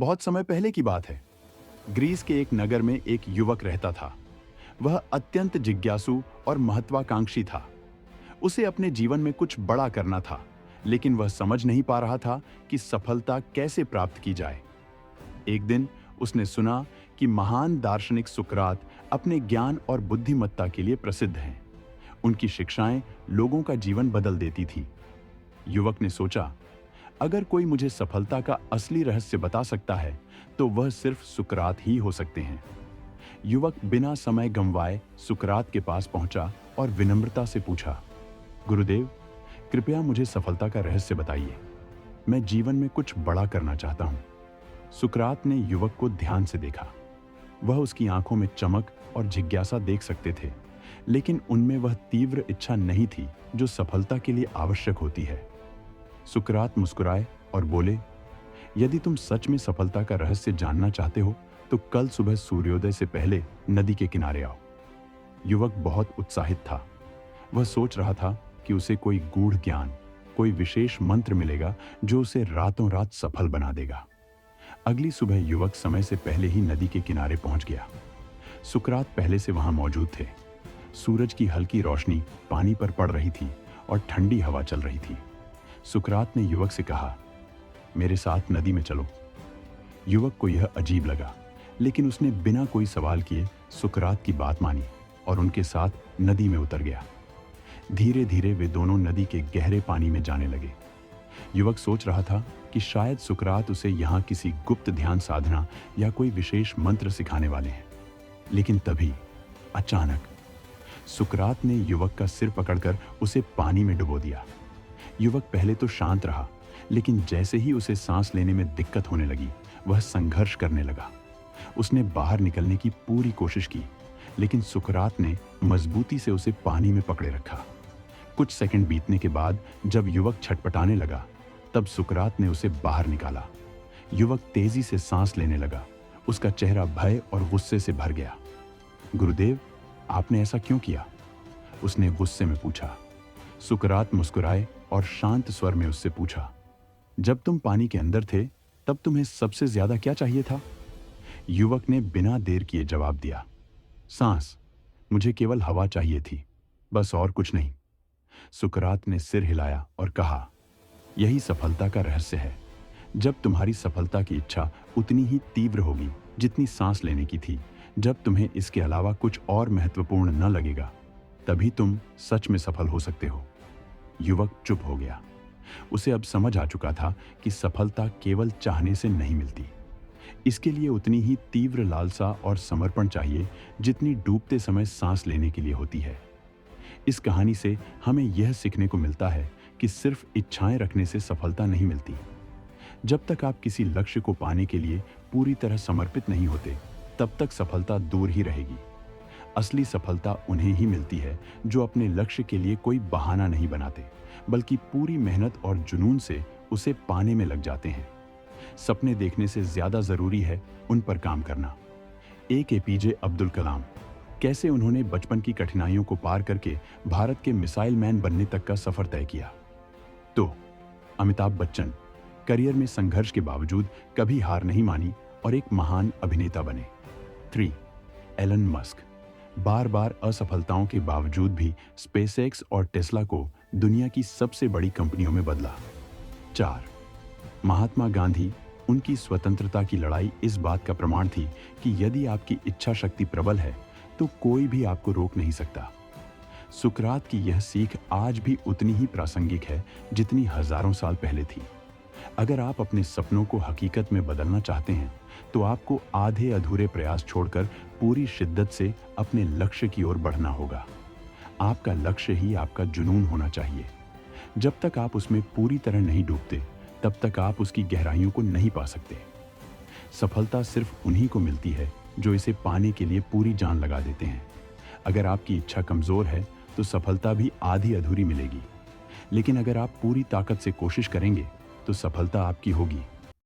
बहुत समय पहले की बात है। ग्रीस के एक नगर में एक युवक रहता था। वह अत्यंत जिज्ञासु और महत्वाकांक्षी था। उसे अपने जीवन में कुछ बड़ा करना था, लेकिन वह समझ नहीं पा रहा था कि सफलता कैसे प्राप्त की जाए। एक दिन उसने सुना कि महान दार्शनिक सुकरात अपने ज्ञान और बुद्धिमत्ता के लिए प्रसिद्ध हैं। उनकी शिक्षाएं लोगों का जीवन बदल देती थी। युवक ने सोचा, अगर कोई मुझे सफलता का असली रहस्य बता सकता है, तो वह सिर्फ सुकरात ही हो सकते हैं। युवक बिना समय गंवाए सुकरात के पास पहुंचा और विनम्रता से पूछा, गुरुदेव, कृपया मुझे सफलता का रहस्य बताइए। मैं जीवन में कुछ बड़ा करना चाहता हूं। सुकरात ने युवक को ध्यान से देखा। वह उसकी आंखों में चमक और जिज्ञासा देख सकते थे, लेकिन उनमें वह तीव्र इच्छा नहीं थी जो सफलता के लिए आवश्यक होती है। सुकरात मुस्कुराए और बोले, यदि तुम सच में सफलता का रहस्य जानना चाहते हो, तो कल सुबह सूर्योदय से पहले नदी के किनारे आओ। युवक बहुत उत्साहित था। वह सोच रहा था कि उसे कोई गूढ़ ज्ञान, कोई विशेष मंत्र मिलेगा जो उसे रातों रात सफल बना देगा। अगली सुबह युवक समय से पहले ही नदी के किनारे पहुंच गया। सुकरात पहले से वहां मौजूद थे। सूरज की हल्की रोशनी पानी पर पड़ रही थी और ठंडी हवा चल रही थी। सुकरात ने युवक से कहा, मेरे साथ नदी में चलो। युवक को यह अजीब लगा, लेकिन उसने बिना कोई सवाल किए सुकरात की बात मानी और उनके साथ नदी में उतर गया। धीरे धीरे वे दोनों नदी के गहरे पानी में जाने लगे। युवक सोच रहा था कि शायद सुकरात उसे यहाँ किसी गुप्त ध्यान साधना या कोई विशेष मंत्र सिखाने वाले हैं। लेकिन तभी अचानक सुकरात ने युवक का सिर पकड़कर उसे पानी में डुबो दिया। युवक पहले तो शांत रहा, लेकिन जैसे ही उसे सांस लेने में दिक्कत होने लगी, वह संघर्ष करने लगा। उसने बाहर निकलने की पूरी कोशिश की, लेकिन सुकरात ने मजबूती से उसे पानी में पकड़े रखा। कुछ सेकंड बीतने के बाद जब युवक छटपटाने लगा, तब सुकरात ने उसे बाहर निकाला। युवक तेजी से सांस लेने लगा। उसका चेहरा भय और गुस्से से भर गया। गुरुदेव, आपने ऐसा क्यों किया? उसने गुस्से में पूछा। सुकरात मुस्कुराए और शांत स्वर में उससे पूछा, जब तुम पानी के अंदर थे, तब तुम्हें सबसे ज्यादा क्या चाहिए था? युवक ने बिना देर किए जवाब दिया, सांस। मुझे केवल हवा चाहिए थी, बस और कुछ नहीं। सुकरात ने सिर हिलाया और कहा, यही सफलता का रहस्य है। जब तुम्हारी सफलता की इच्छा उतनी ही तीव्र होगी जितनी सांस लेने की थी, जब तुम्हें इसके अलावा कुछ और महत्वपूर्ण न लगेगा, तभी तुम सच में सफल हो सकते हो। युवक चुप हो गया। उसे अब समझ आ चुका था कि सफलता केवल चाहने से नहीं मिलती। इसके लिए उतनी ही तीव्र लालसा और समर्पण चाहिए जितनी डूबते समय सांस लेने के लिए होती है। इस कहानी से हमें यह सीखने को मिलता है कि सिर्फ इच्छाएं रखने से सफलता नहीं मिलती। जब तक आप किसी लक्ष्य को पाने के लिए पूरी तरह समर्पित नहीं होते, तब तक सफलता दूर ही रहेगी। असली सफलता उन्हें ही मिलती है जो अपने लक्ष्य के लिए कोई बहाना नहीं बनाते, बल्कि पूरी मेहनत और जुनून से उसे पाने में लग जाते हैं। सपने देखने से ज्यादा जरूरी है उन पर काम करना। एक एपीजे अब्दुल कलाम, कैसे उन्होंने बचपन की कठिनाइयों को पार करके भारत के मिसाइल मैन बनने तक का सफर तय किया। तो अमिताभ बच्चन, करियर में संघर्ष के बावजूद कभी हार नहीं मानी और एक महान अभिनेता बने। 3. एलन मस्क, बार बार असफलताओं के बावजूद भी स्पेसएक्स और टेस्ला को दुनिया की सबसे बड़ी कंपनियों में बदला। 4. महात्मा गांधी, उनकी स्वतंत्रता की लड़ाई इस बात का प्रमाण थी कि यदि आपकी इच्छा शक्ति प्रबल है, तो कोई भी आपको रोक नहीं सकता। सुकरात की यह सीख आज भी उतनी ही प्रासंगिक है जितनी हजारों साल पहले थी। अगर आप अपने सपनों को हकीकत में बदलना चाहते हैं, तो आपको आधे अधूरे प्रयास छोड़कर पूरी शिद्दत से अपने लक्ष्य की ओर बढ़ना होगा। आपका लक्ष्य ही आपका जुनून होना चाहिए। जब तक आप उसमें पूरी तरह नहीं डूबते, तब तक आप उसकी गहराइयों को नहीं पा सकते। सफलता सिर्फ उन्हीं को मिलती है जो इसे पाने के लिए पूरी जान लगा देते हैं। अगर आपकी इच्छा कमजोर है, तो सफलता भी आधी अधूरी मिलेगी। लेकिन अगर आप पूरी ताकत से कोशिश करेंगे, तो सफलता आपकी होगी।